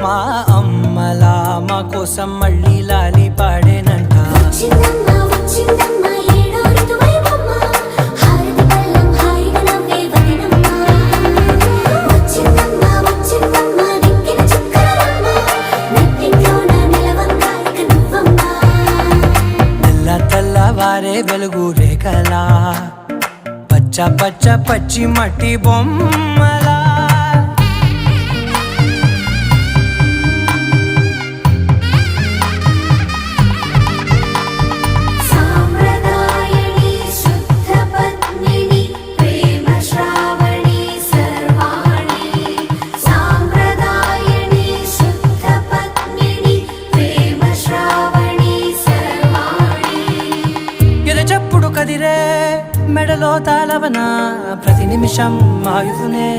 మా అమ్మలా మా కోసం మళ్ళీ లాలి పాడేనంట. వచ్చిందమ్మా వచ్చిందమ్మా ఏడో ఋతువైవమ్మా హారతి పళ్ళం హాయిగా నవ్వే వదినమ్మా. వచ్చిందమ్మా వచ్చిందమ్మా నెక్కిన చుక్కలమ్మ నెట్టింట్లోన నిలవంగా ఇక నువ్వమ్మా. తెల్ల తెల్లవారే వెలుగు రేఖలా పచ్చ పచ్చ పచ్చి మట్టి బొమ్మలా సాంప్రదాయని శుద్ధ పద్మిని ప్రేమ శ్రావణి సర్వాణి. సాంప్రదాయని శుద్ధ పద్మిని ప్రేమ శ్రావణి సర్వాణి. ఎరచప్పుడు కదిరే మెడలో తాళవన ప్రతి నిమిషం ఆయుధునే